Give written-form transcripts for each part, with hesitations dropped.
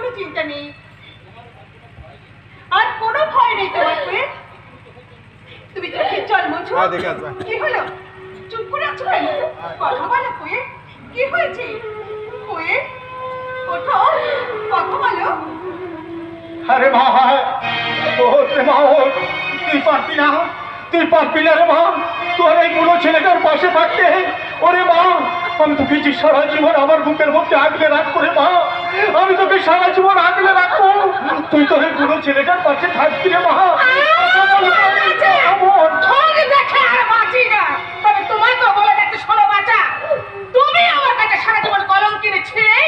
কোনো চিন্তা নেই, আর কোনো ভয় নেই তোমার। তুমি চোখের জল মুছো। কি হলো, চুপ করে আছো কেন? কথা বলো কোয়েল, কি হয়েছে? কোয়েল ওঠো, কথা বলো। আরে মা, তুই পারবি না, তুই পারবি না রে মা, তোর এই বুড়ো ছেলেটার পাশে থাকতে। ওরে মা, আমি তোকে যে সারা জীবন আমার বুকের মধ্যে আগলে রাখবো রে মা, আমি তোকে সারা জীবন আগলে রাখবো। তুই তোর এই বুড়ো ছেলেটার পাশে থাকবি রে মা। দেখে আর বাঁচি না, তবে তোমার তো বলে যাচ্ছে, শোনো বাচ্চা, তুমি আমার কাছে সারা জীবন কলম কিনে ছিঁড়ে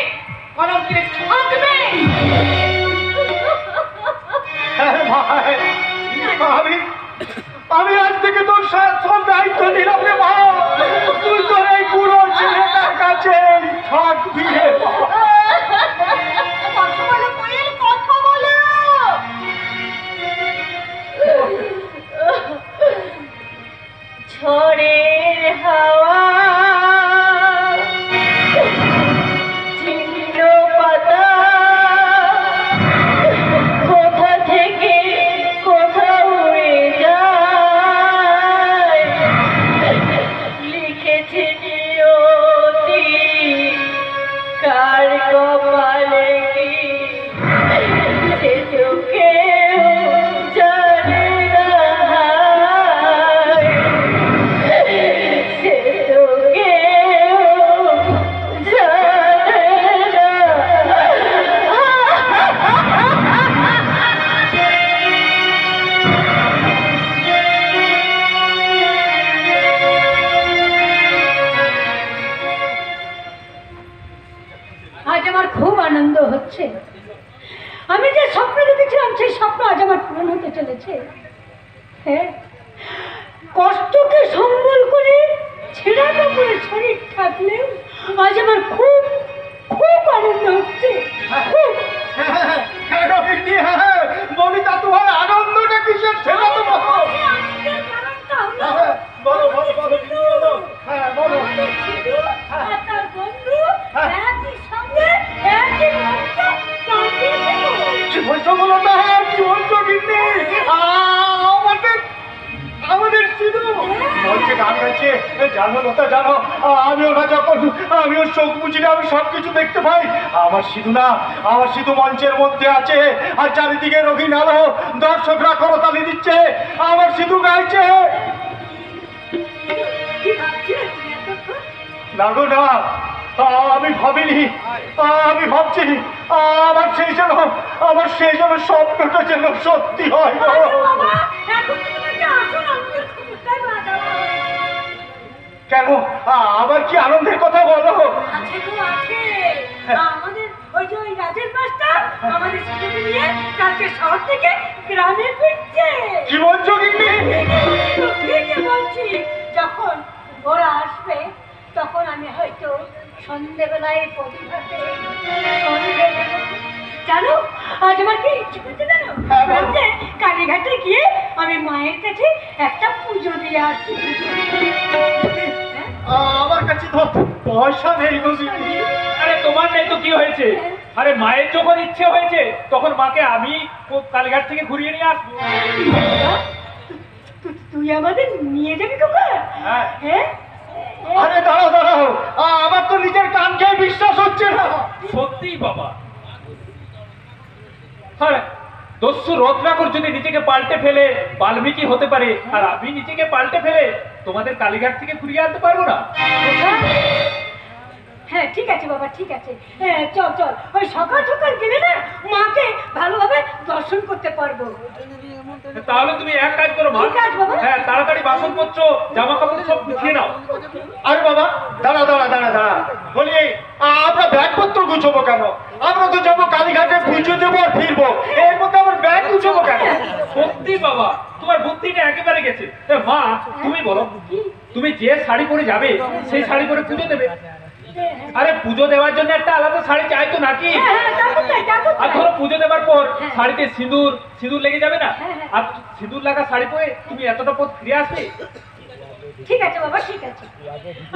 কলম কিনে থাকবে। আমি আজ থেকে তোর সব দায়িত্ব দিলাম রে মা, তুই তোর এই বুড়ো ছেলেটার কাছে থাকবি রে মা। কথা বলো কোয়েল, কথা বলো। ঝড়ের হাওয়া হচ্ছে, আমি যে স্বপ্ন দেখেছিলাম সেই স্বপ্ন আজ আমার পূরণ হতে চলেছে। হ্যাঁ, কষ্টকে সম্বল করে ছেঁড়া কাপড়ে শরীর থাকলেও আজ আমার খুব খুব আনন্দ হচ্ছে। খুব ববিতা, তোমার আনন্দটা কিসের? ছেড়া তো বলো। বলো বলো বলো বলো। হ্যাঁ বলো। তার বন্ধু একই সঙ্গে একই মঞ্চে কি বলছো বলো না? কি বলছো কিন্তু? আমাদের সিধু মঞ্চে গান গাইছে, জানো লতা, জানো আমিও না, যখন আমিও চোখ বুঝিলে আমি সবকিছু দেখতে পাই। আমার সিধু না, আমার সিধু মঞ্চের মধ্যে আছে, আর চারিদিকে রঙিন আলো, দর্শকরা করতালি দিচ্ছে, আমার সিধু গাইছে। না গো না, আমি ভাবিনি, আমি ভাবছি আমার সেই যেন স্বপ্নটা যেন সত্যি হয়। কেন, আবার কি আনন্দের কথা বলো? আমাদের ওই যে ওই রাজের মাস্টার আমাদের সাথে নিয়ে কালকে শহর থেকে গ্রামে ফিরছে। কি বলছো কিন্তু? ঠিকই বলছি, যখন ওরা আসবে তখন আমি হয়তো সন্ধ্যেবেলায় প্রতিভাতে সন্ধ্যে দেব। জানো আজ আমার কি ইচ্ছে করছে জানো? কালীঘাটে গিয়ে আমি মায়ের কাছে একটা পুজো দিয়ে আসি। আমার কাছে তো পয়সা নেই গো। আরে তোমার নেই তো কি হয়েছে? আরে মায়ের যখন ইচ্ছে হয়েছে তখন মাকে আমি কালীঘাট থেকে ঘুরিয়ে নিয়ে আসবো। তুই আমাদের নিয়ে যাবি কোকা? হ্যাঁ। আরে দাঁড়াও দাঁড়াও, আমার তো নিজের কানকে বিশ্বাস হচ্ছে না। সত্যি বাবা, হ্যাঁ, দস্যু রত্নাকর যদি নিজেকে পাল্টে ফেলে বাল্মীকি হতে পারে, আর আমি নিজেকে পাল্টে ফেলে তোমাদের কালীঘাট থেকে ঘুরিয়ে আনতে পারবো না? হ্যাঁ ঠিক আছে বাবা, ঠিক আছে। হ্যাঁ চল চল, ওই সকাল সকাল গেলে না মাকে ভালোভাবে দর্শন করতে পারবো। তাহলে তুমি এক কাজ করো মা, হ্যাঁ তাড়াতাড়ি বাসনপত্র জামা কাপড় সব গুছিয়ে নাও। আরে বাবা দাঁড়া দাঁড়া দাঁড়া দাঁড়া, বলি আমরা ব্যাগপত্র গুছবো কেন? আমরা তো যাবো কালীঘাটে পুজো দেবো আর ফিরবো, এর মধ্যে আমার ব্যাগ গুছবো কেন? সত্যি বাবা, তোমার বুদ্ধিটা একেবারে গেছে। মা তুমি বলো, তুমি যে শাড়ি পরে যাবে সেই শাড়ি পরে পুজো দেবে। আরে পুজো দেওয়ার জন্য একটা আলাদা শাড়ি চাই তো নাকি? আর ধরো পুজো দেওয়ার পর শাড়িতে সিঁদুর সিঁদুর লেগে যাবে না? আর সিঁদুর লাগা শাড়ি পরে তুমি এতটা পথ ফিরে আসবে? ঠিক আছে বাবা, ঠিক আছে,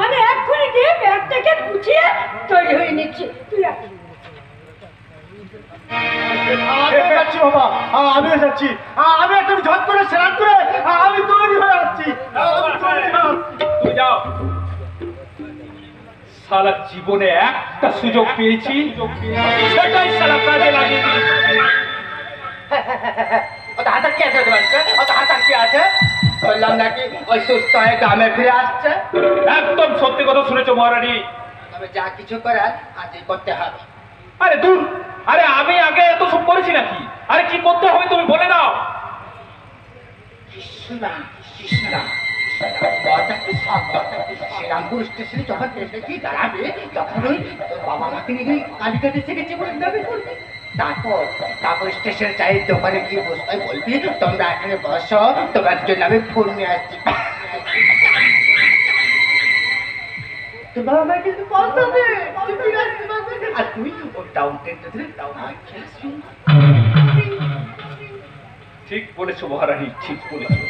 আমি এক্ষুনি গিয়ে ব্যাগটাকে গুছিয়ে তৈরি হয়ে নিচ্ছি। তুই আয়। বাবা, আমিও যাচ্ছি। আমি একদম ঝট করে স্নান করে আমি তৈরি হয়ে আসছি। তুই যাও। সারা জীবনে একটা সুযোগ পেয়েছি, সেটাই সারা কাজে লাগিয়ে দিয়েছি। ওটা হাতে কি আছে ওটা হাতে কি আছে? বললাম নাকি ওই সুস্থ হয়ে গ্রামে ফিরে আসছে। একদম সত্যি কথা শুনেছো মহারানী। তবে যা কিছু করার আজই করতে হবে। আরে দূর, আরে আমি আগে এত সব করেছি নাকি? আরে কি করতে হবে তুমি বলে দাও। শ্রীরামপুর স্টেশনে যখন ট্রেনটা গিয়ে দাঁড়াবে তখন ওই তোর বাবা মাকে নিয়ে কালীঘাটে থেকে গেছে বলে দাবি করবে। তারপর স্টেশনে চায়ের দোকানে গিয়ে বসতে বলবি তোমরা এখানে বসো, তোমার জন্য আমি ফোন নিয়ে আসছি। তোর বাবা মা কিন্তু পৌঁছাবে, আর তুই ও ডাউন ট্রেনটা ধরে ডাউন ঠিক বলেছো মহারানী, ঠিক বলেছো।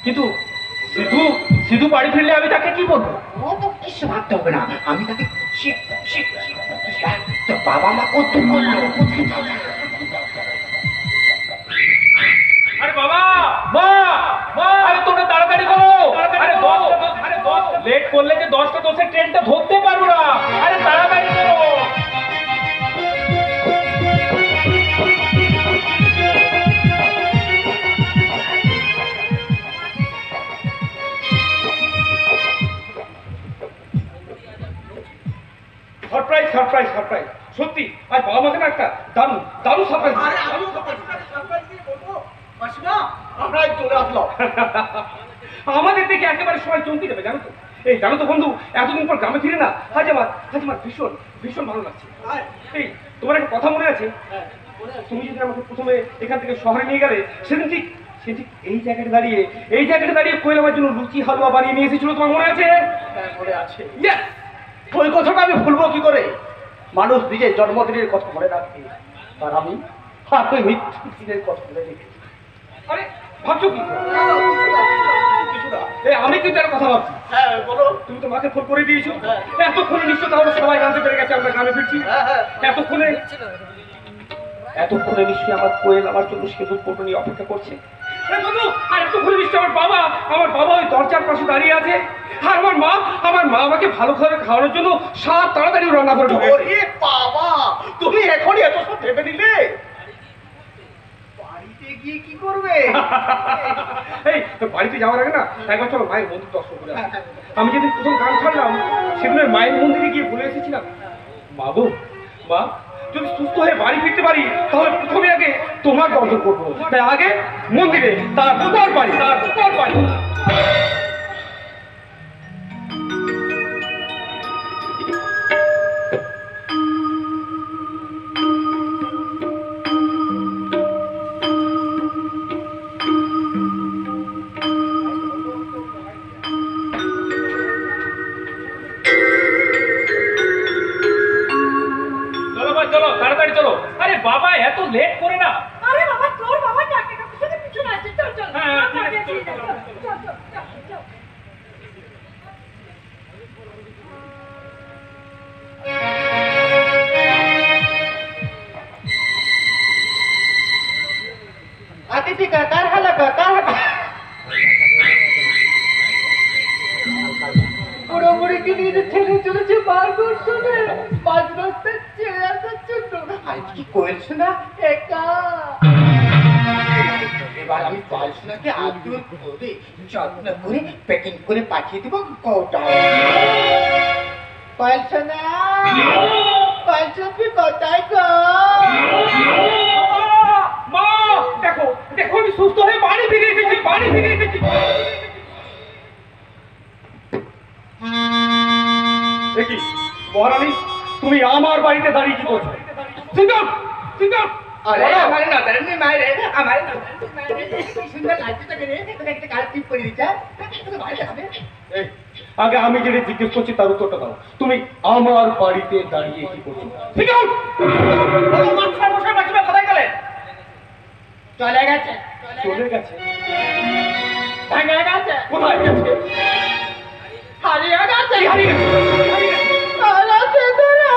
কিন্তু সিধু সিধু বাড়ি ফিরলে আমি তাকে কি বলবো? ও তো কিছু ভাবতে হবে না, আমি তাকে তোর বাবা মা কত করলো। আরে বাবা, মা, মা, আরে তোমরা তাড়াতাড়ি করো। আরে 10টা লেট করলে যে 10টা 10 ট্রেনটা ধরতে পারবো না। আরে তাড়াতাড়ি করো। সারপ্রাইজ সারপ্রাইজ সারপ্রাইজ, সত্যি আজ বাবা মাকে না একটা দারুণ দারুণ সারপ্রাইজ। আমাদের দেখে একেবারে সবাই চমকে যাবে, জানো তো? এই জানো তো বন্ধু, এতদিন পর গ্রামে ফিরে না আজ আমার ভীষণ ভীষণ ভালো লাগছে। এই তোমার একটা কথা মনে আছে? তুমি যদি আমাকে প্রথমে এখান থেকে শহরে নিয়ে গেলে সেদিন ঠিক এই জায়গাটা দাঁড়িয়ে কোয়েল আমার জন্য লুচি হালুয়া বানিয়ে নিয়ে এসেছিল, তোমার মনে আছে? মনে আছে। ওই কথাটা আমি ভুলবো কি করে? মানুষ নিজের জন্মদিনের কথা মনে রাখবে, আর আমি ওই মৃত্যু দিনের কথা মনে রেখেছি। আরে ভাবছো কি? আমি কিন্তু একটা কথা ভাবছি। হ্যাঁ বলো। তুমি তো মাকে ফোন করে দিয়েছো, এতক্ষণে নিশ্চয় তাহলে সবাই জানতে পেরে গেছে আমরা গ্রামে ফিরছি। এতক্ষণে নিশ্চয়ই আমার কোয়েল আমার জন্য সেতু ফটো নিয়ে অপেক্ষা করছে। আর এতক্ষণে নিশ্চয়ই আমার বাবা ওই দরজার পাশে দাঁড়িয়ে আছে। আর আমার মা আমাকে ভালো করে খাওয়ানোর জন্য সাত তাড়াতাড়ি রান্না করে ঢুকেছে। বাবা, তুমি এখনই এত সব ভেবে নিলে? বাড়িতে গিয়ে কি করবে? এই তো বাড়িতে যাওয়ার আগে না একবার চলো মায়ের মন্দির দর্শন করে আসি। আমি যেদিন প্রথম গান ছাড়লাম সেদিন মায়ের মন্দিরে গিয়ে বলে এসেছিলাম, বাবু মা যদি সুস্থ হয়ে বাড়ি ফিরতে পারি তাহলে প্রথমে আগে তোমার দর্শন করবো। তাই আগে মন্দিরে, তারপর বাড়ি। চলো তাড়াতাড়ি চলো। আরে বাবা এত লেট করে না। আরে বাবা, তোর বাবা ডাকে না, পিছনে আছে। চল চল। হ্যাঁ, ঠিক আছে, চল, চল, চল। চল চল চল। अतिथि का कारहाला का कारहाला बुढ़ो बुढ़ी के लिए ঠেলে চলেছে মার্গদর্শনে পাঁচ রাস্তা ছেড়ে আসার জন্য। আজ কি কোয়েল শোনা একা? এবার আমি কোয়েল শোনাকে আদর করে যত্ন করে প্যাকিং করে পাঠিয়ে দেবো কোটা। কোয়েল শোনা, কোয়েল শোনা কোথায় গো? মা দেখো দেখো আমি সুস্থ হয়ে বাড়ি ফিরে এসেছি। দেখি মহারানী, তুমি আমার বাড়িতে দাঁড়িয়ে কি করছো? अरे हमारे नौकर ने मारे हमारे सुंदर लागते तो करे तो একটা কাল টিপ করে দিছা তো ভাই দেখাবে। এই আগে আমি যেটা জিজ্ঞেস করছি তার উত্তরটা দাও। তুমি আমার বাড়িতে দাঁড়িয়ে কি করছো? ঠিক আছে আমার সমস্যা বাঁচবে। কোথায় গেলে? চলে গেছে ভাঙা গেছে। কোথায় গেছে? হারিয়ে গেছে। হারিয়ে গেছে। আলা তেরা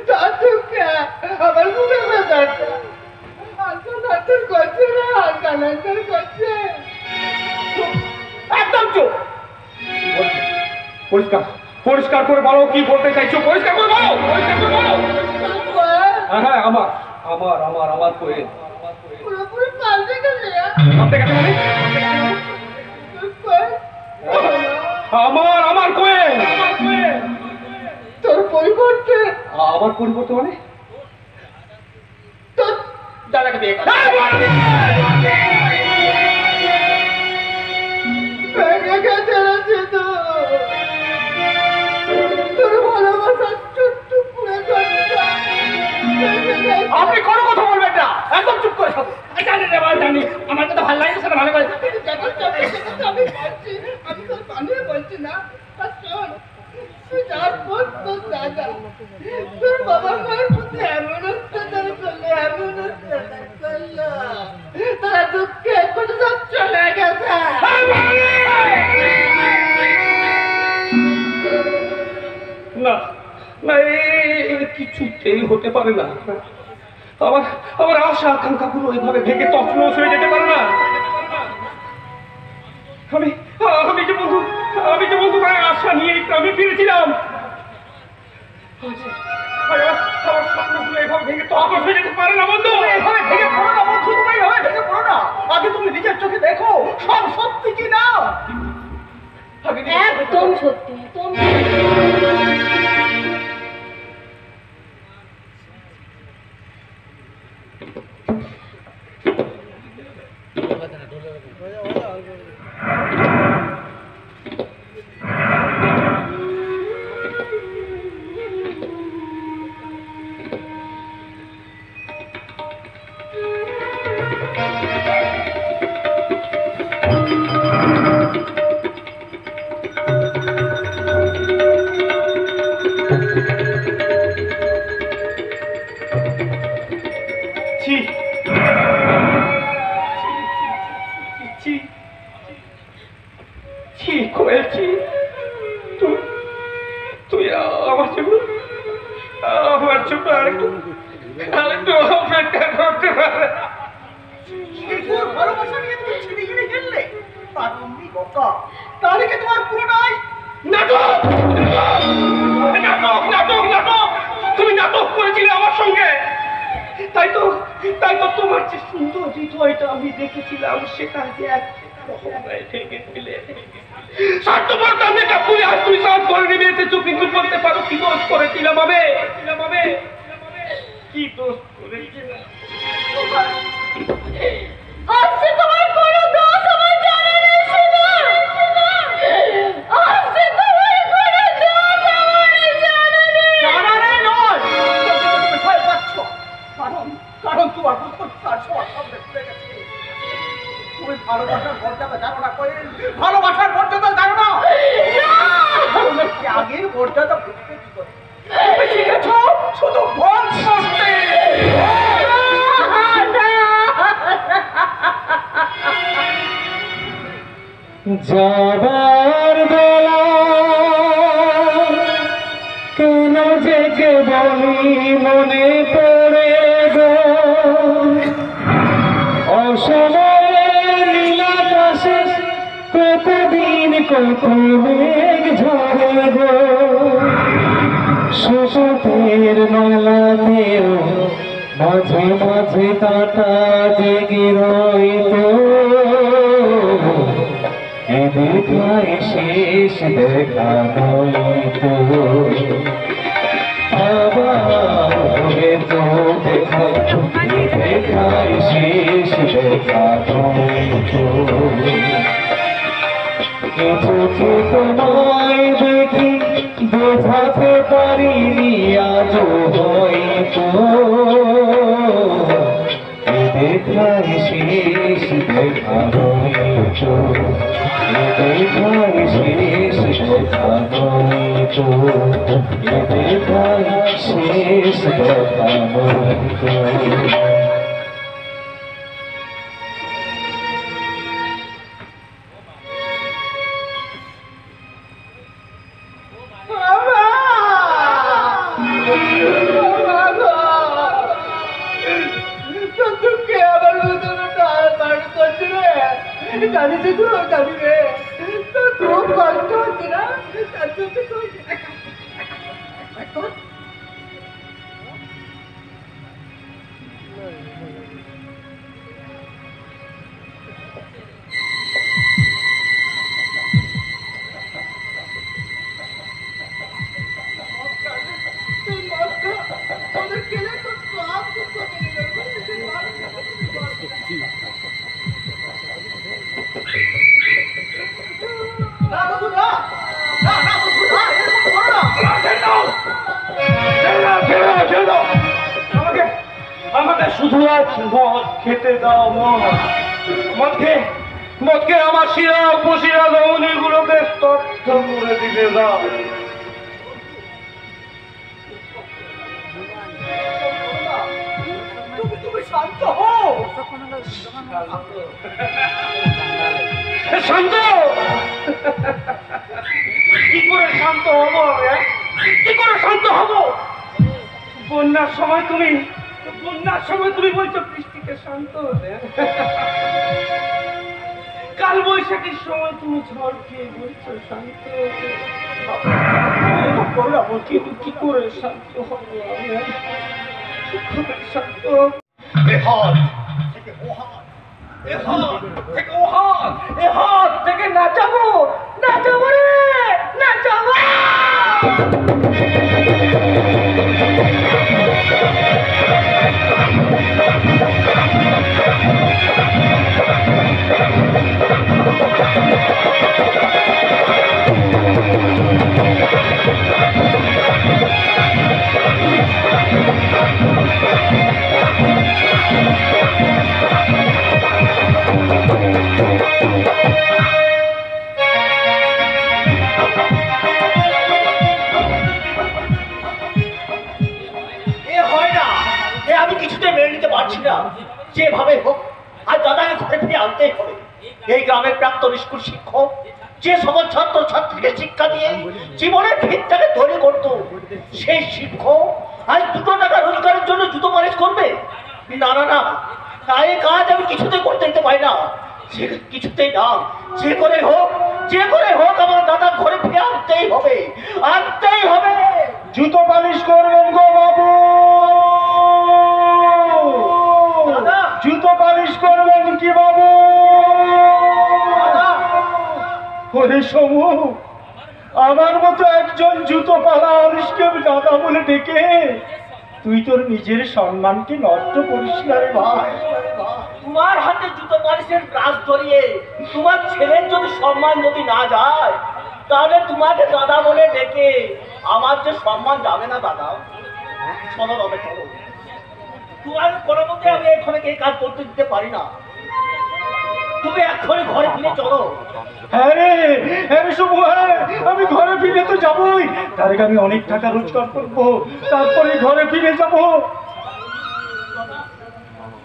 চাচুকে পরিষ্কার পরিষ্কার করে বলো, কি বলতে চাইছো? পরিষ্কার করে বলো, পরিষ্কার করে বলো। হ্যাঁ, আমার আমার আমার আমার কোয়েল পুরোপুরি পাল্টে গেছে। পাল্টে গেছে মানে? আমার আমার কোয়েল, আমার কোয়েল। তোর পরিবর্তে আমার পরিবর্তে মানে? তোর দাদাকে বিয়ে কর। ভেঙে গেছে রে সিধু। তোর ভালোবাসার ছোট্ট পুরে ঘরটা ভেঙে গেছে। আপনি কোনো কথা বলবেন না, একদম চুপ করে থাকুন। জানি রে বাবা, জানি আমার কথা ভালো লাগে, সেটা ভালো করে। আমি বলছি, আমি তোর বানিয়ে বলছি না। আর শোন, তুই যার পর তোর দাদা তোর বাবা মায়ের প্রতি এমন অত্যাচার করলো, এমন অত্যাচার করলো, তারা দুঃখে এখন সব চলে গেছে। না না, এই কিছুতেই হতে পারে না। আমার আমার আশা আকাঙ্ক্ষাগুলো ওইভাবে ভেঙে তছনছ হয়ে যেতে পারে না। আমি আমি যে বন্ধু আমি যে বন্ধু মানে আশা নিয়ে আমি ফিরেছিলাম। আমার স্বপ্নগুলো এভাবে ভেঙে তছনছ হয়ে যেতে পারে না বন্ধু। এভাবে ভেঙে পড়ো না বন্ধু, তুমি এভাবে ভেঙে পড়ো না। আগে তুমি নিজের চোখে দেখো সব সত্যি কি না। একদম সত্যি, একদম ছি ছি ছি করেছি। তুই আমার জন্য আরেকটু অপেক্ষা করতে পারে। শিশুর ভালোবাসা নিয়ে তুমি ছিঁড়ে গিয়ে গেলে তার অমনি কথা, তাহলে কি তোমার পুরোটাই নাটক নাটক নাটক নাটক তুমি নাটক করেছিলে আমার সঙ্গে। তাই তো তোমার যে সুন্দর হৃদয়টা আমি দেখেছিলাম, সেটা যে এক রহময় ঠেকে ফেলে স্বার্থপরতা মেটা পুরে আজ তুই সাথ করে নেবে এসেছো। কিন্তু বলতে পারো কি দোষ করেছিলাম আমি? কি দোষ করেছিলাম? আজকে তোমার কোনো দোষ আমার জানা নেই সিধু। আজকে তোমার কোনো দোষ আমার জানা নেই। জানা নেই নয়, তুমি ভয় পাচ্ছ। কারণ তোমার বুদ্ধির সবার সামনে খুলে গেছে। তুমি ভালোবাসার মর্যাদা জানো না কোয়েল, ভালোবাসার মর্যাদা জানো না। তুমি আগের মর্যাদা বুঝতে কি করে? তুমি শিখেছ শুধু ভোগ করতে। যাবার বেলা কেন যে বলি মনে পড়ে গো, অসময়ে নীলাকাশে কতদিন কত মেঘ ঝরে গো, শোষকের মেলাতেও মাঝে মাঝে কাটা জেগে রইতো। দেখায় শেষ দেখা নয়তো আবার হয়তো দেখায় শেষ দেখা নয়তো। কিছু তোমায় দেখি বোঝাতে পারিনি আজও হয়তো, দেখায় শেষ দেখা নয়তো, দেখায় শেষ দেখা নয়তো, দেখায় শেষ দেখা নয়তো। জানি সিধু, জানি রে, তোর খুব কষ্ট হচ্ছে না। আমাকে শুধু আজ মদ খেতে দাও। মদকে আমার শিরা উপশিরা ধমনীগুলোকে স্তব্ধ করে দিতে দাও। শান্ত হও। শান্ত কি করে শান্ত হবো? কি করে শান্ত হবো? বন্যার সময় তুমি বলছো বৃষ্টিকে শান্ত হতে। কাল বৈশাখীর সময় তুমি ঝড়কে বলছো শান্ত হতে। কিন্তু কি করে শান্ত হবো আমি? শান্ত থেকে নাচাবো রে নাচাবো। আমি কিছুতে মেনে নিতে পারছি না। যেভাবে হোক আর দাদাকে ঘরে ফিরে আনতেই হবে। এই গ্রামের প্রাক্তন স্কুল শিক্ষক যে সকল ছাত্র ছাত্রীকে শিক্ষা দিয়ে জীবনের ভিতটাকে তৈরি করতো, সেই শিক্ষক আজ 2 টাকা রোজগারের জন্য জুতো পালিশ করবে? না না না, এই কাজ আমি কিছুতে করতে দিতে পারি না। কিছুতেই না, যে করে হোক আমার দাদা ঘরে ফিরে আনতেই হবে। জুতো পালিশ করবেন গো বাবু, জুতো পালিশ করবেন কি বাবু? ওরে সমু, আমার মতো একজন জুতো পালা মানুষকে আমি দাদা বলে ডেকে তুই তোর নিজের সম্মানকে নষ্ট করিস না রে ভাই। তোমার হাতে জুতো পালিশের ব্রাশ ধরিয়ে তোমার ছেলের যদি সম্মান যদি না যায়, তাহলে তোমাকে দাদা বলে ডেকে আমার যে সম্মান যাবে না দাদা। চলো তবে চলো, তোমার কোনো মতে আমি এখানে এই কাজ করতে দিতে পারি না। তুমি এক্ষুনি ঘরে ফিরে চলো। হ্যাঁ রে শুভ, আমি ঘরে ফিরে তো যাবই। তার আগে আমি অনেক টাকা রোজগার করবো, তারপরে ঘরে ফিরে যাব।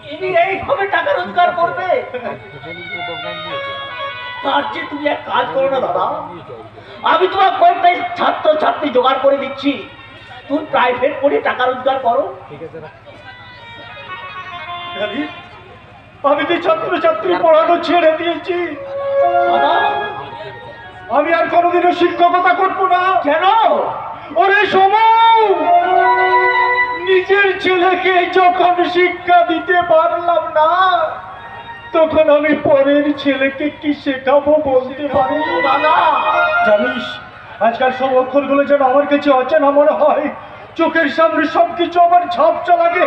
তুমি এইভাবে টাকা রোজগার করবে? তার চেয়ে তুমি এক কাজ করো না দাদা, আমি তোমার কয়েকটা ছাত্র ছাত্রী জোগাড় করে দিচ্ছি, তুমি প্রাইভেট পড়ে টাকা রোজগার করো। আমি তো ছাত্র ছাত্রী পড়ানো ছেড়ে দিয়েছি, আমি আর কোনোদিনও শিক্ষকতা করবো না। কেন? ওরে সময় নিজের ছেলেকে যখন শিক্ষা দিতে পারলাম না, তখন আমি পরের ছেলেকে কি শেখাবো বলতে পারি না। জানিস, আজকাল সব অক্ষরগুলো যেন আমার কাছে অচেনা মনে হয়। চোখের সামনে সবকিছু আমার ঝাপসা লাগে।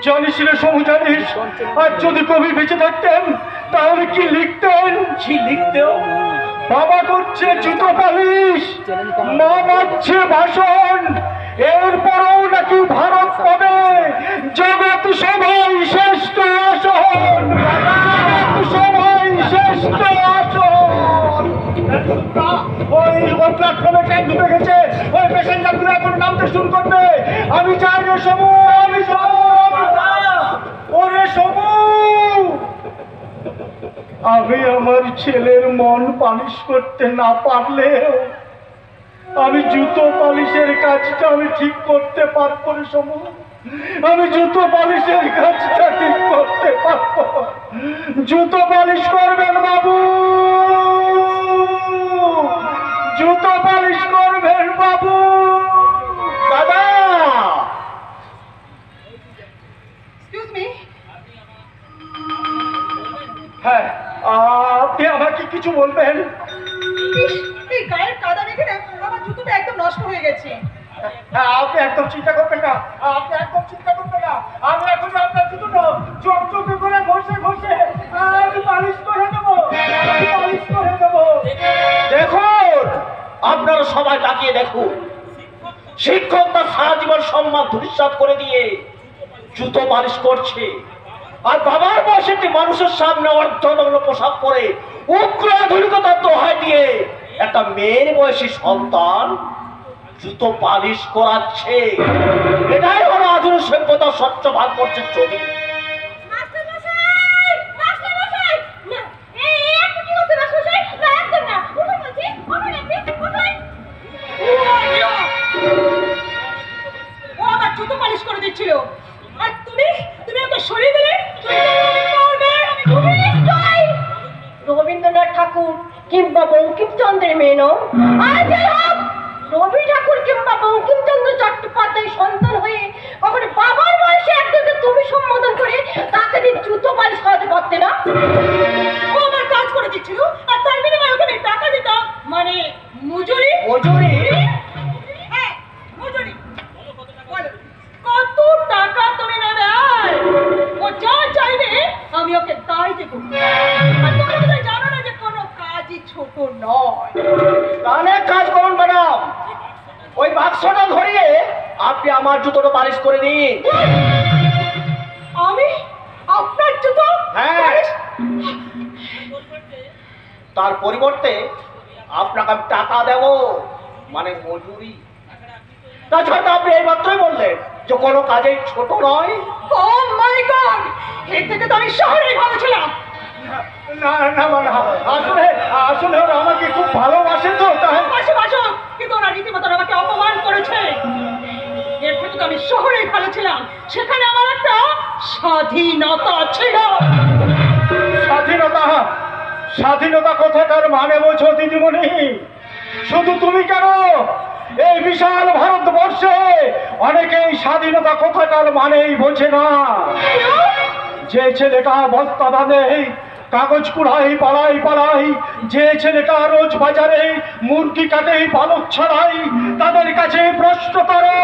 জানিস রে সমু, জানিস আর যদি কবি বেঁচে থাকতেন তাহলে কি লিখতেন? কি লিখতেও? বাবা করছে জুতো পালিশ, মা মারছে ভাষণ, এরপরও নাকি ভারত পাবে জগৎ সভায় শ্রেষ্ঠ আসন, সভায় শ্রেষ্ঠ আসন। ওই প্ল্যাটফর্মে ট্রেন ঢুকে গেছে, ওই প্যাসেঞ্জারগুলো এখন নামতে শুরু করবে। আমি চাই রে সমু, আমি ওরে সমু, আমি আমার ছেলের মন পালিশ করতে না পারলেও আমি জুতো পালিশের কাজটা আমি ঠিক করতে পারবো রে সমু। আমি জুতো পালিশের কাজটা ঠিক করতে পারবো। জুতো পালিশ করবেন বাবু, জুতো পালিশ করবেন বাবু। দাদা, এক্সকিউজ মি, হ্যাঁ, আপনি আমাকে কিছু বলবেন? এই গায়ের কাদা দেখে না আমার জুতোটা একদম নষ্ট হয়ে গেছে। হ্যাঁ, আপনি একদম চিন্তা করবেন না, আপনি একদম চিন্তা করবেন না। আমি এখন আপনার জুতোটা চকচকে করে ঘষে ঘষে আমি পালিশ করে দেবো, আমি পালিশ করে দেবো। দেখুন, আপনারা সবাই তাকিয়ে দেখুন, শিক্ষক তার সারা জীবন সম্মান ধূলিসাৎ করে দিয়ে জুতো পালিশ করছে, আর বাবার বয়সে একটি মানুষের সামনে অর্ধনগ্ন পোশাক পরে উগ্র আধুনিকতার দোহাই দিয়ে একটা মেয়ের বয়সী সন্তান জুতো পালিশ করাচ্ছে। এটাই হলো আধুনিক সভ্যতার স্বচ্ছ ভারতবর্ষের ছবি। ও আমার জুতো পালিশ করে দিচ্ছিল, আর তুমি ওকে সরিয়ে দিলে। রবীন্দ্রনাথ ঠাকুর কিংবা বঙ্কিমচন্দ্রের মেয়ে নও। আর যাই হোক, রবি ঠাকুর কিংবা বঙ্কিমচন্দ্র চট্টোপাধ্যায় সন্তান হয়ে কখনো বাবার বয়সে একজনকে তুমি সম্বোধন করে তাকে দিয়ে জুতো পালিশ করাতে পারতে না? ও আমার কাজ করে দিচ্ছিল, আর তার বিনিময়ে ওকে আমি টাকা দিতাম, মানে মজুরি। মজুরি? হ্যাঁ, মজুরি। বলো, কত টাকা তুমি নেবে? ও যা চাইবে আমি ওকে তাই দেব। আর তোমরা বোধহয় জানো না যে কোনো কাজই ছোট নয়। তাহলে এক কাজ করুন ম্যাডাম, ওই বাক্সটা ধরিয়ে আপনি আমার জুতোটা পালিশ করে দিন। আমি আপনার জুতো? হ্যাঁ, তার পরিবর্তে আপনাকে আমি টাকা দেব, মানে মজুরি। তাছাড়া আপনি এই মাত্রই বললেন যে কোনো কাজেই ছোট নয়। ও মাই গড, এর থেকে তো আমি শহরেই ভালো ছিলাম। না না না, আসলে আসলে ওরা আমাকে খুব ভালোবাসে তো, তাই। বাসো, কিন্তু ওরা রীতিমতো আমাকে অপমান করেছে। এর থেকে তো আমি শহরেই ভালো ছিলাম, সেখানে আমার একটা স্বাধীনতা ছিল। স্বাধীনতা? স্বাধীনতা কোথাকার মানে বোঝো দিদিমণি? শুধু তুমি কেন, এই বিশাল ভারতবর্ষে অনেকেই স্বাধীনতা কোথাকার মানেই বোঝে না। যে ছেলেটা বস্তা বাঁধে, কাগজ কুড়াই পালাই, যে ছেলেটা রোজ বাজারে মুরগি কাটে পালক ছাড়াই, তাদের কাছে প্রশ্ন করো,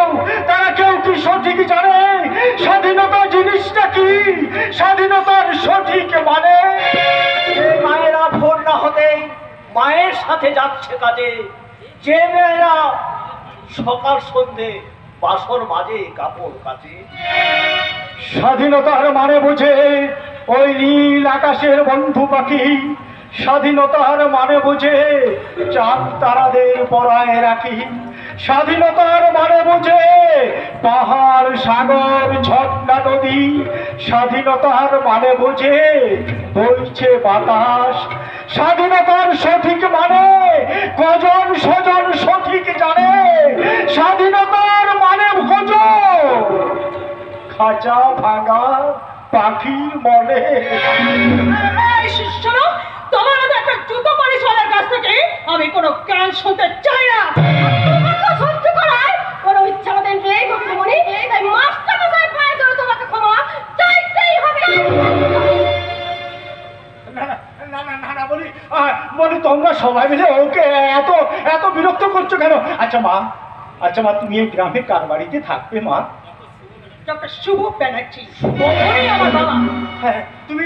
তারা কেউ কি সঠিক জানে স্বাধীনতা জিনিসটা কি, স্বাধীনতার সঠিক মানে? যে মায়েরা ভোর না হতেই মায়ের সাথে যাচ্ছে কাজে, যে মেয়েরা সকাল সন্ধে বাসর মাঝে কাপড় কাচে। স্বাধীনতার মানে বোঝে ওই নীল আকাশের বন্ধু পাখি, স্বাধীনতার মানে বোঝে চাঁদ তারাদের পরায় রাখি, স্বাধীনতার মানে বোঝে পাহাড় সাগর ঝর্ণা নদী, স্বাধীনতার মানে বোঝে বইছে বাতাস। স্বাধীনতার সঠিক মানে কজন স্বজন সঠিক জানে? স্বাধীনতার মানে বোঝো খাঁচা ভাঙা পাখির মনে। এই শোনো, তোমার মতো একটা জুতো পালিশওয়ালার কাছ থেকে আমি কোনো গান শুনতে চাই না। তোমাকে সহ্য করার কোনো ইচ্ছা আমাদের নেই ভক্তমণি, তাই মাস্টার মশাই পায়ে ধরে তোমাকে ক্ষমা চাইতেই হবে। না বলি তোমরা সবাই মিলে ওকে এত এত বিরক্ত করছো কেন? আচ্ছা মা, তুমি এই গ্রামে কার বাড়িতে থাকবে মা? ডক্টর শুভ ব্যানার্জি, উনি আমার বাবা। হ্যাঁ, তুমি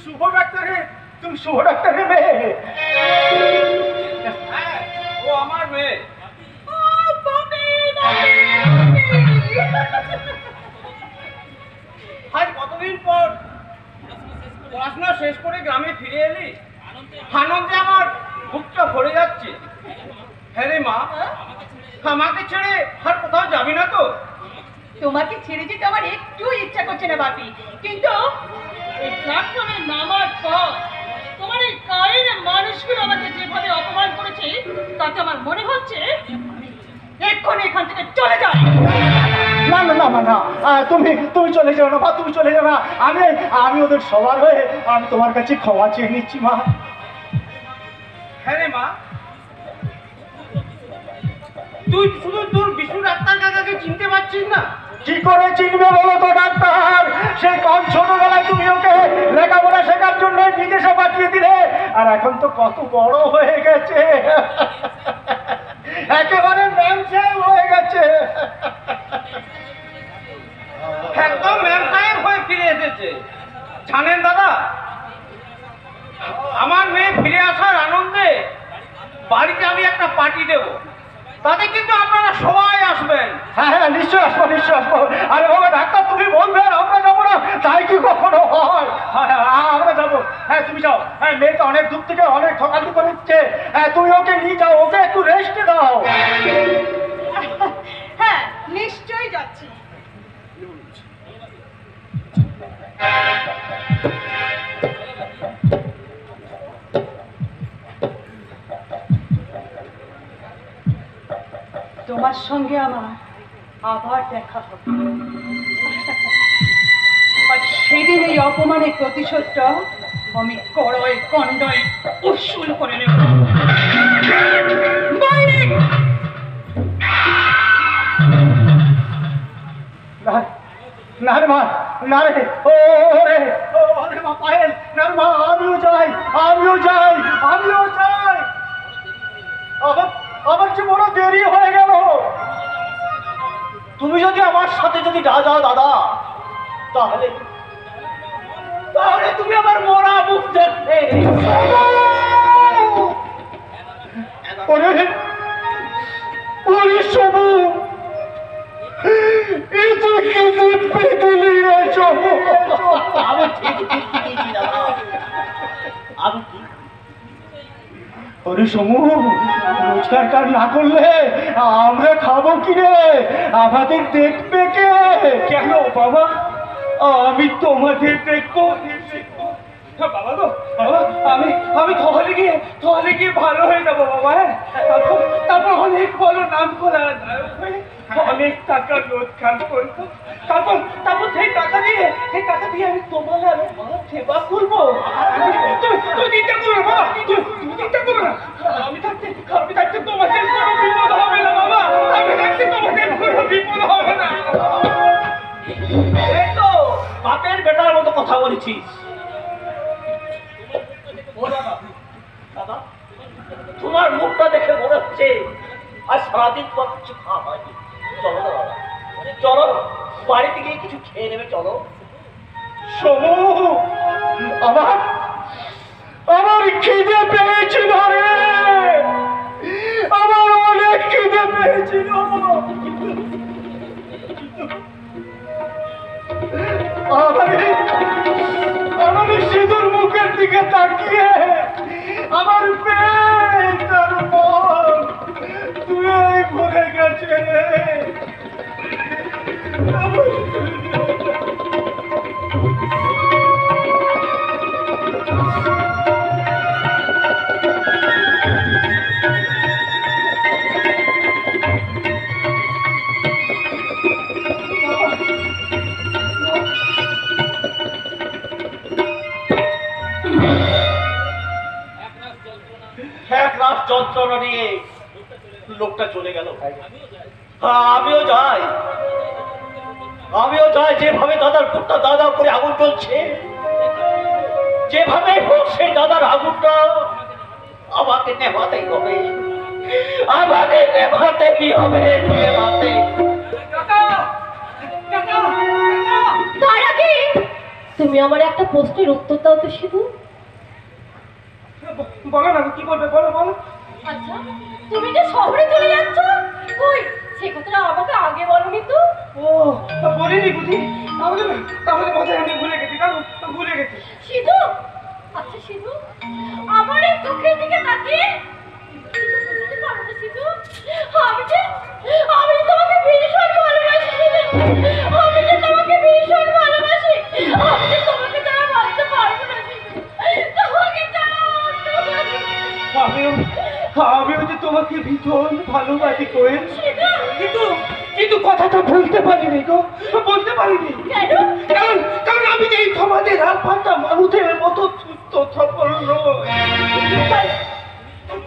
শুভ ডাক্তারের মেয়ে? হ্যাঁ, ও আমার মেয়ে। ও বাবি, আজ কতদিন পর পড়াশোনা শেষ করে গ্রামে ফিরে এলি, আনন্দে আমার বুকটা ভরে যাচ্ছে। হ্যাঁ রে মা, আমাকে ছেড়ে আর কোথাও যাবি না তো? তোমাকে ছেড়ে যেতে আমার একটু ইচ্ছা করছে না বাপি, কিন্তু এই প্ল্যাটফর্মে নামার পর তোমার এই গায়ের মানুষগুলো আমাকে যেভাবে অপমান করেছে, তাতে আমার মনে হচ্ছে এক্ষুনি এখান থেকে চলে যায়। না না না না তুমি তুমি চলে যাও না মা, তুমি চলে যাও না। আমি ওদের সবার হয়ে আমি তোমার কাছে ক্ষমা চেয়ে নিচ্ছি মা। হ্যাঁ রে মা, তুই শুধু তোর বিষ্ণু ডাক্তার কাকাকে চিনতে পারছিস না? কি করে চিনবে বলো তো ডাক্তার? সেই কম ছোটবেলায় তুমি ওকে লেখাপড়া শেখার জন্য বিদেশে পাঠিয়ে দিলে, আর এখন তো কত বড় হয়ে গেছে, একেবারে ম্যানসাহেব হয়ে গেছে। একদম ম্যানসাহেব হয়ে ফিরে এসেছে। জানেন দাদা, আমার মেয়ে ফিরে আসার আনন্দে বাড়িতে আমি একটা পার্টি দেব, তাতে কিন্তু আপনারা সবাই আসবেন। হ্যাঁ হ্যাঁ নিশ্চয় আসবো, নিশ্চয় আসবো। আরে বাবা ডাক্তার, তুমি বলবেন আমরা যাবো না, তাই কি কখনো হয়? হ্যাঁ হ্যাঁ আমরা যাবো। হ্যাঁ তুমি যাও, হ্যাঁ মেয়েটা অনেক দূর থেকে অনেক ঠকালি করে দিচ্ছে, হ্যাঁ তুমি ওকে নিয়ে যাও, ওকে একটু রেস্ট দাও। হ্যাঁ নিশ্চয়ই যাচ্ছি। তোমার সঙ্গে আমার আবার দেখা হবে, আর সেদিন এই অপমানের প্রতিশোধটা আমি করয় কণ্ডয় উসুল করে নেব। না রে মা, না রে, ওরে মা পায়েল, না রে মা, আমিও যাই, আমিও যাই, আমিও যাই। আবার যে বড় দেরি হয়ে গেল। তুমি যদি আমার সাথে যদি না যাও দাদা, তাহলে তাহলে তুমি আমার মরা মুখ দেখবে। ওরে ওরে সবু, রোজগার না করলে আমরা খাবো কি রে? আমাদের দেখবে কে? কেন বাবা, আমি তোমাদের দেখবো। বাবা গো, বাবা, আমি তাহলে গিয়ে ভালো হয়ে যাবো বাবা। তারপর অনেক বড় নাম করা অনেক টাকা রোজগার করবো। তারপর সেই টাকা দিয়ে আমি তোমার আর মা সেবা করবো। তুমি চিন্তা করো না বাবা, তুমি চিন্তা করো না। আমি থাকতে তোমাদের কোনো বিপদ হবে না বাবা, আমি থাকতে তোমাদের কোনো বিপদ হবে না। এই তো বাপের বেটার মতো কথা বলেছিস। দাদা, তোমার মুখটা দেখে মনে হচ্ছে আর সারাদিন তোমার কিছু খাওয়া হয়নি। চলো না দাদা, চলো বাড়িতে গিয়ে কিছু খেয়ে নেবে। চলো সমু, আমার খিদে পেয়েছিল রে, আমার অনেক খিদে পেয়েছিল। আমার সিঁদুর মুখের দিকে তাকিয়ে আমার পেট আর মন দুই ভরে গেছে রে। এক রাত যন্ত্রণা নিয়ে লোকটা চলে গেল। আমিও যাই, যেভাবে দাদার ঘরটা দাদা করে আগুন জ্বলছে, যেভাবে হোক সেই দাদার আগুনটা আমাকে নেভাতেই হবে, আমাকে নেভাতেই হবে, নেভাতে। তার আগে তুমি আমার একটা প্রশ্নের উত্তর দাও তো শুধু। বলো না, কি বলবে? বলো বলো। আচ্ছা, তুমি যে শহরে চলে যাচ্ছ, কই সে কথাটা আমাকে আগে বলনি তো? ও বলিনি বুঝি, তাহলে মাথায় আমি ভুলে গেছি, ভুলে গেছি। সিধু, আচ্ছা সিধু, আমার এই চোখের দিকে তাকিয়ে কিছু বুঝতে পারো না সিধু? আমি তোমাকে ভীষণ ভালোবাসি সিধু, আমি যে তোমাকে ভীষণ ভালোবাসি, আমি যে তোমাকে ছাড়া বাঁচতে পারবো না সিধু, তোমাকে ছাড়া বাঁচতে পারবো না। আমিও যে তোমাকে তোমাকে ভীষণ ভালোবাসি কোয়েল, কিন্তু কিন্তু কথাটা বলতে পারিনি গো, বলতে পারিনি। কারণ কারণ আমি যে তোমাদের আলফাটা মানুষের মতো সুস্থ সফল নয়।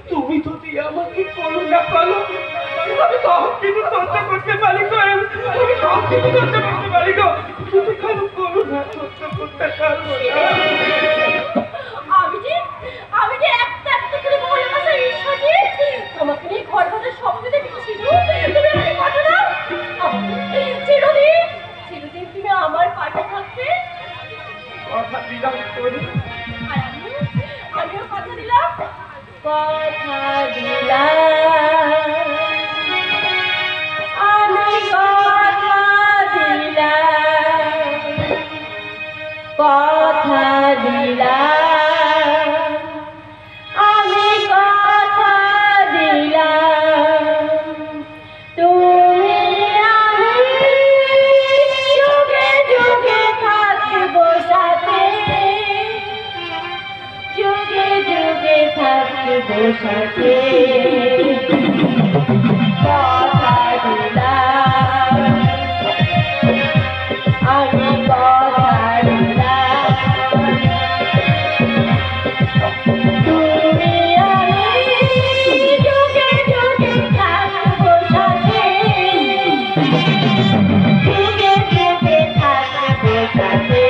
তুমি যদি আমাকে করুণা করো, আমি সব কিছু সহ্য করতে পারি গো, আমি সব কিছু সহ্য করতে পারি গো, কিন্তু কারো করুণা সহ্য করতে পারবো না। আমি যে একটা একটা করে ভালোবাসা ঈশ্বর দিয়েছি তোমাকে নিয়ে ঘর বাঁধার স্বপ্ন দেখেছি। তুমি আমাকে কথা দাও, চিরদিন চিরদিন তুমি আমার পাশে থাকবে। কথা দিলাম করি, আর আমিও কথা দিলাম, কথা দিলাম, আমি কথা দিলাম, কথা দিলাম, আমি কথা দিলাম, তুমি আমি যুগে যুগে থাকবো সাথে, যুগে যুগে থাকবো সাথে, কথা দিলাম, আমি কথা দিলাম, তুমি আমি যুগে যুগে থাকবো সাথে, যুগে যুগে থাকবো সাথে।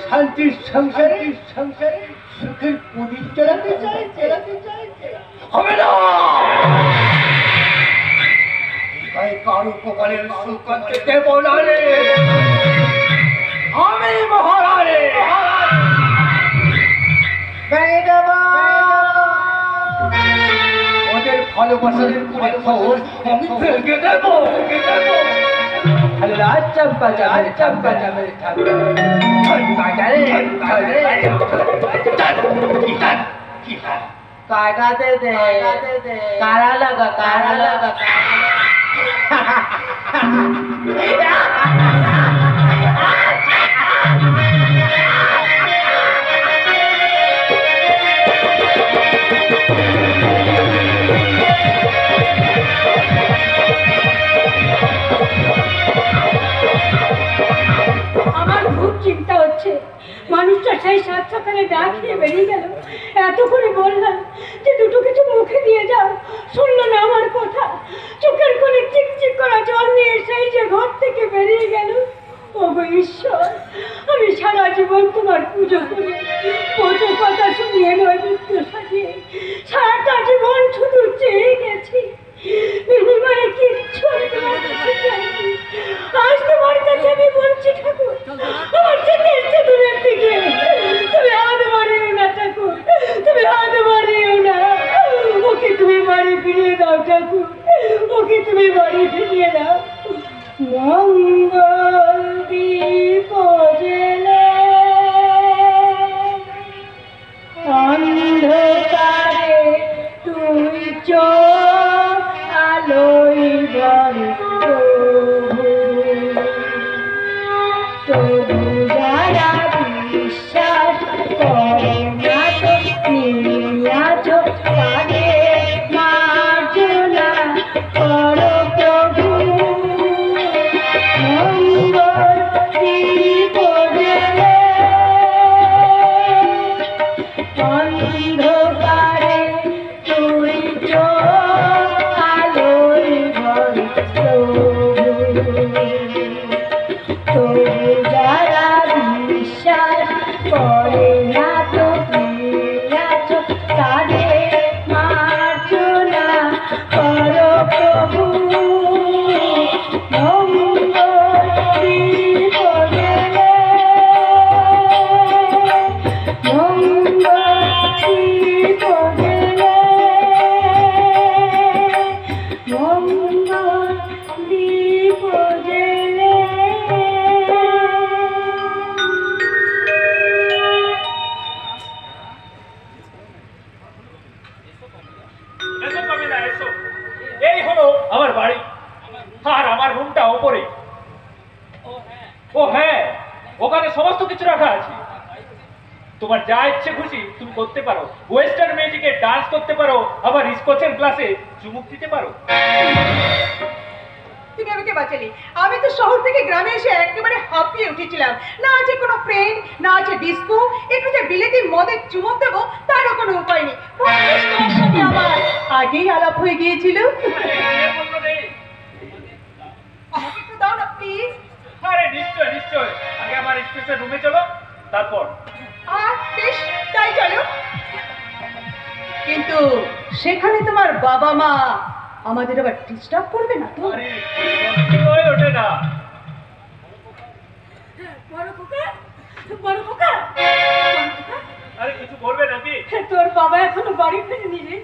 শান্তির সংসারে সংসারে সুখের প্রদীপ জ্বালাতে চাই, হবে না। কারো কপালের সুখ আনতে দেব না রে, আমি মহারানী ভেঙে দেব ওদের ভালোবাসার খবর, আমি ভেঙে দেব। চম্পা যাবে, চম্পা যাবে, कागा दे दे, कारा लगा, कारा लगा, আমার খুব চিন্তা হচ্ছে, মানুষটা সেই সাত সকালে ডাক খেয়ে বেরিয়ে গেল, এত করে বললাম যে দুটো কিছু মুখে দিয়ে যাও, শুনলো না আমার কথা, চোখের কোণে চিকচিক করা জল নিয়ে সেই যে ঘর থেকে বেরিয়ে গেল। ওগো ঈশ্বর, আমি সারা জীবন তোমার পুজো করি, কত কথা শুনিয়ে নৈবেদ্য সাজিয়ে সারাটা জীবন শুধু চেয়ে গেছি, বিনিময়ে কিচ্ছু আমি তোমার কাছে চাইনি। আজ তোমার কাছে আমি বলছি ঠাকুর, আমার যেতে ইচ্ছে দূরের দিকে, তুমি হাত মারিও না ঠাকুর, তুমি হাত মারিও না, ওকে তুমি বাড়ি ফিরিয়ে দাও ঠাকুর, ওকে তুমি বাড়ি ফিরিয়ে দাও। মঙ্গল তবু যারা বিশ্বাস করে না তো তুমি আছো তাদের মার্জনা করো প্রভু এসো কামিলা, এসো। এই হলো আমার বাড়ি, আর আমার রুমটা ওপরে। ও হ্যাঁ, ওখানে সমস্ত কিছু রাখা আছে। তোমার যা ইচ্ছে খুশি তুমি করতে পারো। ওয়েস্টার্ন মিউজিকে ডান্স করতে পারো, আবার স্কচের ক্লাসে চুমুক দিতে পারো। তুমি আমাকে বাঁচালি। আমি তো শহর থেকে গ্রামে এসে একেবারে হাঁপিয়ে উঠেছিলাম। না আছে কোনো ফ্রেন্ড, না আছে ডিস্কো, একটু যে বিলেতি মদের চুমুক দেবো তারও কোনো উপায় নেই। তোমার সাথে আমার আগেই আলাপ হয়ে গিয়েছিল। আমাকে একটু দাও না প্লিজ। আরে নিশ্চয় নিশ্চয়, আগে আমার স্পেসের রুমে চলো, তারপর। বেশ, তাই চলো। কিন্তু সেখানে তোমার বাবা মা আমাদের আবার ডিস্টার্ব করবে না তো? আরে কি হয়ে ওঠে না। বড় খোকা, বড় খোকা, আরে কিছু বলবে নাকি? তোর বাবা এখনো বাড়ি ফেরেনি রে।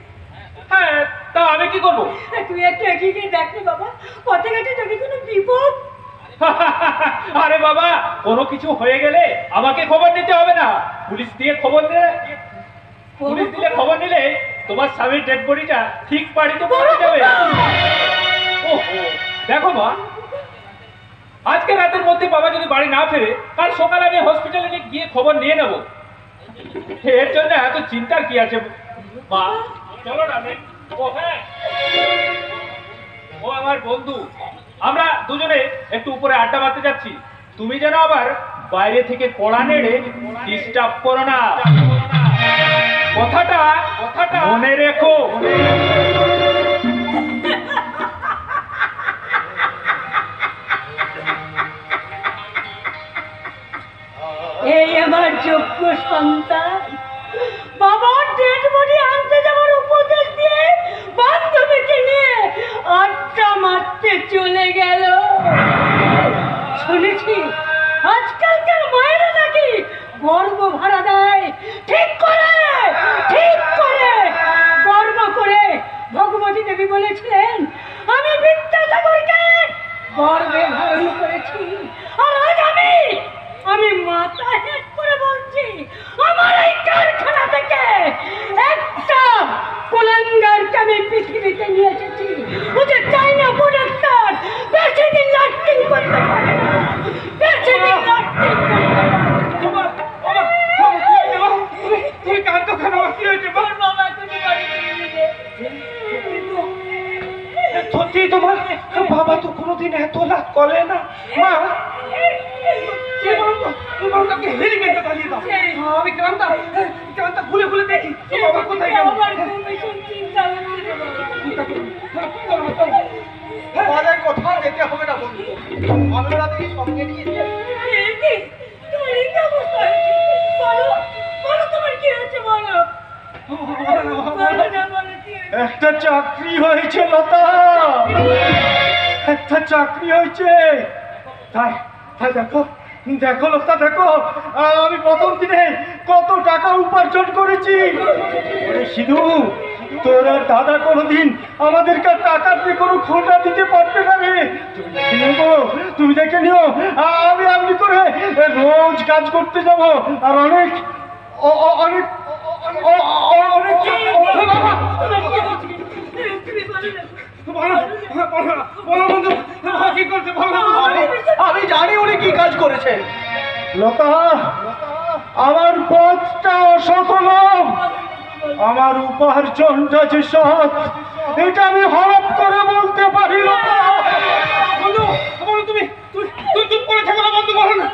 হ্যাঁ, তা আমি কি করবো? তুই একটু এগিয়ে গিয়ে দেখ রে বাবা, পথে ঘাটে যদি কোনো বিপদ। আরে বাবা, কোনো কিছু হয়ে গেলে আমাকে খবর নিতে হবে না, পুলিশ দিয়ে খবর নিলে, পুলিশ দিলে খবর নিলে তোমার স্বামীর ডেড বডিটা ঠিক বাড়িতে পৌঁছে যাবে। ওহো, দেখো মা, আজকে রাতের মধ্যে বাবা যদি বাড়ি না ফেরে, কাল সকালে আমি হসপিটালে গিয়ে খবর নিয়ে নেব। এর জন্য এত চিন্তার কি আছে মা? চলো না। ও হ্যাঁ, ও আমার বন্ধু, আমরা দুজনে একটু উপরে আড্ডা মারতে যাচ্ছি। তুমি যেন আবার বাইরে থেকে কড়া নেড়ে ডিস্টার্ব করো না, কথাটা মনে রেখো। এই আমার যোগ্য সন্তান বাবার ডেড বডি আনতে যাওয়ার উপদেশ দিয়ে বান্ধবীকে নিয়ে আড্ডা মারতে চলে গেল। শুনেছি আজকালকার মায়েরা নাকি গর্ব ভাড়া দেয়। ঠিক করে গর্ব করে ভগবতী দেবী বলেছিলেন, আমি বিদ্যাসাগরকে গর্বে ধারণ করেছি। আর আজ আমি মাথা হেট করে বলছি, আমার এই কারখানা থেকে একটা কুলাঙ্গারকে আমি পৃথিবীতে নিয়ে এসেছি। ও যে চাইনা প্রোডাক্টর, বেশি দিন লাস্টিং করতে পারে না, বেশি দিন লাস্টিং করতে পারে না। তুমি কাঁদছো কেন? কি হয়েছে? তোর বাবা তুমি বাড়ি ফিরে দিলে। সত্যি তোমার বাবা তো কোনোদিন এত রাত করে না মা। আমি গ্রামটা খুলে খুলে দেখি বাবা কোথায় গেল। আমার খুব ভীষণ চিন্তা হচ্ছে বাবা। আমাদের কোথাও যেতে হবে না বন্ধু, আমি ওরা থেকে সঙ্গে নিয়ে যাই। তোমার এই কি অবস্থা হয়েছে? বলো তোমার কি হয়েছে, বলো। বলো না, বলো কি হয়েছে? একটা চাকরি হয়েছে লতা, একটা চাকরি হয়েছে। তাই তাই দেখো লতা, দেখো আমি প্রথম দিনে কত টাকা উপার্জন করেছি। ওরে সিধু, তোর আর দাদা কোনোদিন আমাদেরকে টাকা দিয়ে কোনো খোঁটা দিতে পারবে না রে। তুমি দেখে নিও, আমি করে রোজ কাজ করতে যাব, আর অনেক অনেক অনেক আমি জানি উনি কি কাজ করেছে। লতা, আমার পথটা অসফল, আমার উপার্জনটা যে সৎ, এটা আমি হরপ করে বলতে পারি। লতা বন্ধু, তুমি চুপ করে থাকো না বন্ধু, বলো না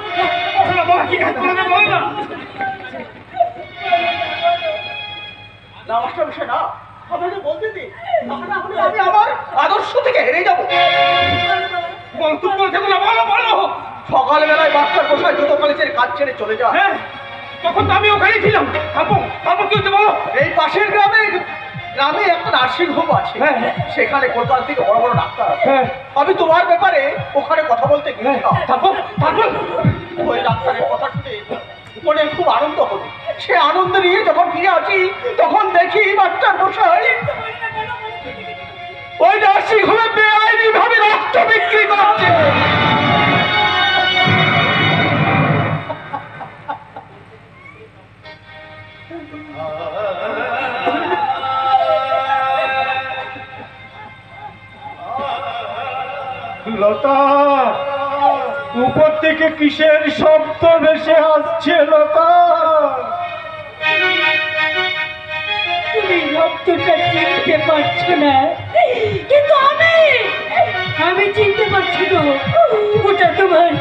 বাবা কি কাজ করে বলো না। নামাজটা বিষয় না, আপনাকে বলতে দিন, আমি আমার আদর্শ থেকে হেরে যাবো। বল, চুপ করে থাকো না, বলো। সকালবেলায় মাস্টার মশাই জুতো কলেজের কাজ ছেড়ে চলে যায়। হ্যাঁ, তখন তো আমি ওখানেই ছিলাম। তারপর কি হচ্ছে বলো? এই পাশের গ্রামে একটা নার্সিং হোম আছে, হ্যাঁ। সেখানে কলকাতা থেকে বড় বড় ডাক্তার আছে। হ্যাঁ। আমি তোমার ব্যাপারে ওখানে কথা বলতে গিয়েছিলাম। তারপর ওই ডাক্তারের কথা শুনে মনে খুব আনন্দ হলো। সে আনন্দ নিয়ে যখন ফিরে আসি তখন দেখি মাস্টার মশাই ওই নার্সিং হোমে বেআইনি ভাবে রক্ত বিক্রি করছে। লতা, উপর থেকে কিসের শব্দ ভেসে আসছে লতা? তুমি রক্তটা চিনতে পারছো না, কিন্তু আমি চিনতে পারছি গো। ওটা তোমার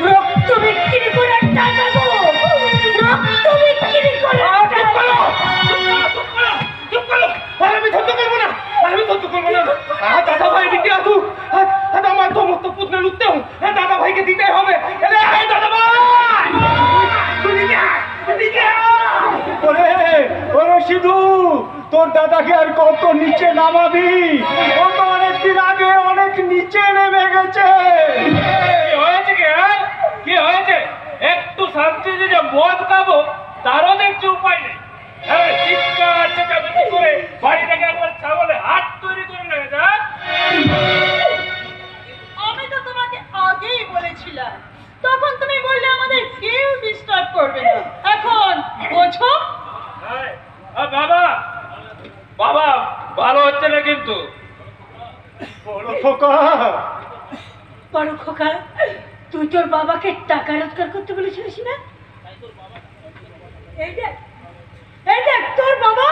রক্ত বিক্রি করার টাকা গো, রক্ত বিক্রি করার টাকা। আমি ধরতে পারবো না, দাদা ভাই দিতে আসুক। আমার সমস্ত পুত্র লুটতে দাদা ভাইকে দিতে হবে। দাদা ভাই, ওরে সিধু, তোর দাদাকে আর কত নিচে নামাবি? ও তো অনেকদিন আগে অনেক নিচে নেমে গেছে। কি হয়েছে? কি হয়েছে? একটু শান্তিতে যে মদ খাবো তারও দেখছি উপায় নেই। চিৎকার চেঁচামেচি করে বাড়ি থেকে একবার ছাগলের হাট তৈরি করে লেগেছে। আমি তো তোমাকে আগেই বলেছিলাম, তখন তুমি বললে আমাদের কেউ ডিস্টার্ব করবে না। এখন বোঝো? বাবা ভালো হচ্ছে না কিন্তু। বড় খোকা, বড় খোকা, তুই তোর বাবাকে টাকা রোজগার করতে বলেছিলিস না? এই দেখ তোর বাবা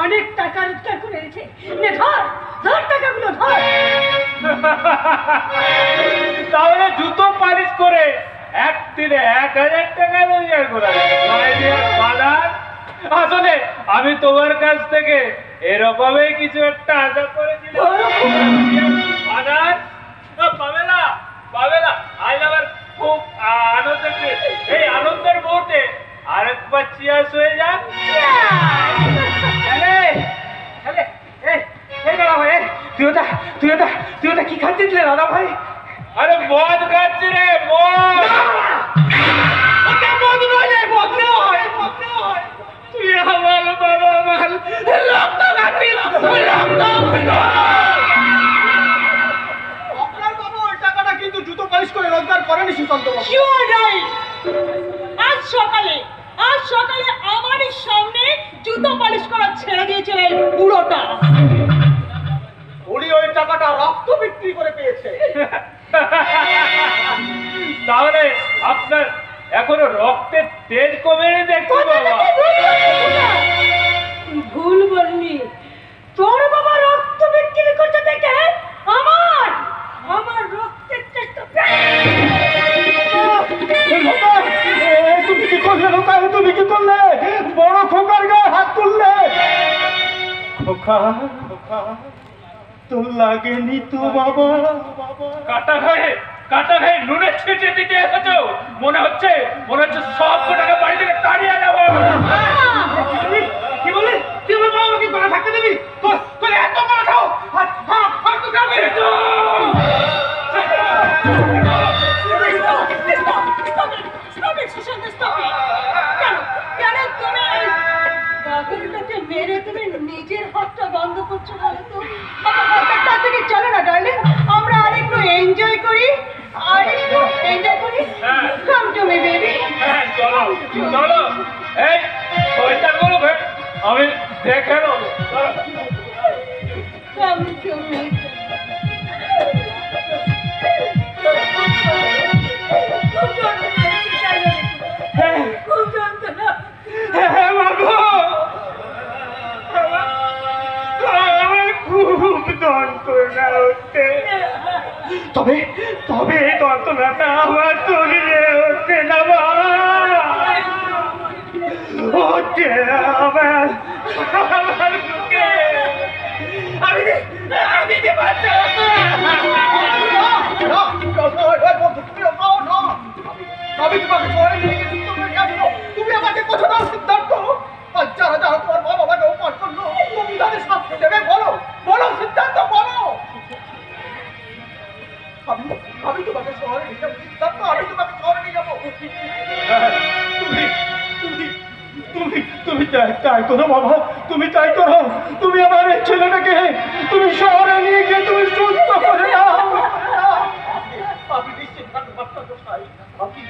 অনেক টাকা রোজগার করে এনেছে। নে ধর ধর টাকাগুলো ধর। তাহলে জুতো পালিশ করে একদিনে 1000 টাকা রোজগার করা যায়। আসলে আমি তোমার কাছ থেকে এরকমই কিছু একটা আশা করেছিলাম। পাবেলা আজ আমার খুব আনন্দ পেয়েছে। এই আনন্দের মুহূর্তে আরেকবার চিয়ার্স হয়ে যাক। তুই ওটা কি খাচ্ছিস দাদা ভাই? আরে মদ খাচ্ছি রে, মদ নয়। তুই আমার বাবা মাল রক্ত খাচ্ছিস। আপনার বাবা ওই টাকাটা কিন্তু জুতো পালিশ করে রোজগার করেনি সুশান্ত বাবু। You are right. আজ সকালে আমারই সামনে জুতো পালিশ করা ছেড়ে দিয়েছিল এই বুড়োটা। উনি ওই টাকাটা রক্ত বিক্রি করে পেয়েছে। তাহলে আপনার এখনো রক্তের তেজ কমেনি দেখছি বাবা। ভুল বললি, তোর বাবা রক্ত বিক্রি করতে দেখে আমার রক্তের চেষ্টা। তুমি কি করলে লতা? তুমি কি করলে? বড় খোকার গায়ে হাত তুললে। খোকা, তোর লাগেনি তো বাবা? কাটা খায় নুনের ছিটে দিতে এসেছো। মনে হচ্ছে সব টাকা বাড়ি থেকে তাড়িয়ে যাবো। কি বলে? তুই আমার বাবাকে গলা থাকতে দিবি? তোর এত বড় খাও। মেরে তুমি নিজের হাতটা বন্ধ করছো বলে তো? তার থেকে চলো না ডার্লিং, আমরা আরেকটু এনজয় করি। Come to me baby. চলো এই শয়তান গুলো আমি দেখে নেবো। Come to me. খুব যন্ত্রণা। খুব যন্ত্রণা হচ্ছে। তবে এই যন্ত্রণাটা আমার শরীরে হচ্ছে না হচ্ছে আমার বুকে। আমি যে বাচ্চা আমি তোমাকে শহরে নিয়ে গিয়ে সুস্থ করে নিয়ে আসবো। তুমি আমাকে কথা দাও সিদ্ধান্ত। আর যারা যারা তোমার মা বাবাকে অপমান করলো তুমি তাদের শাস্তি দেবে। বলো বলো সিদ্ধান্ত বলো। আমি তোমাকে শহরে নিয়ে যাবো সিদ্ধান্ত, আমি তোমাকে শহরে নিয়ে যাবো। তুমি তুমি তুমি তুমি তাই করো বাবা, তুমি তাই করো। তুমি আমার এই ছেলেটাকে তুমি শহরে নিয়ে গিয়ে তুমি সুস্থ করে নাও। আমি নিশ্চিত থাকতে পারতাম কোথায়। আমি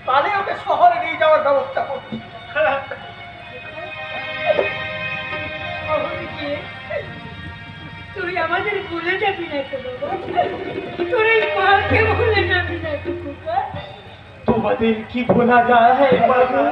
কালে ওকে শহরে নিয়ে যাওয়ার ব্যবস্থা করছি। তুই আমাদের ভুলে যাবি না তো বাবা, তোর এই মাকে ভুলে যাবি না তো খোকা। তোমাদের কি ভোলা যায় বাবা?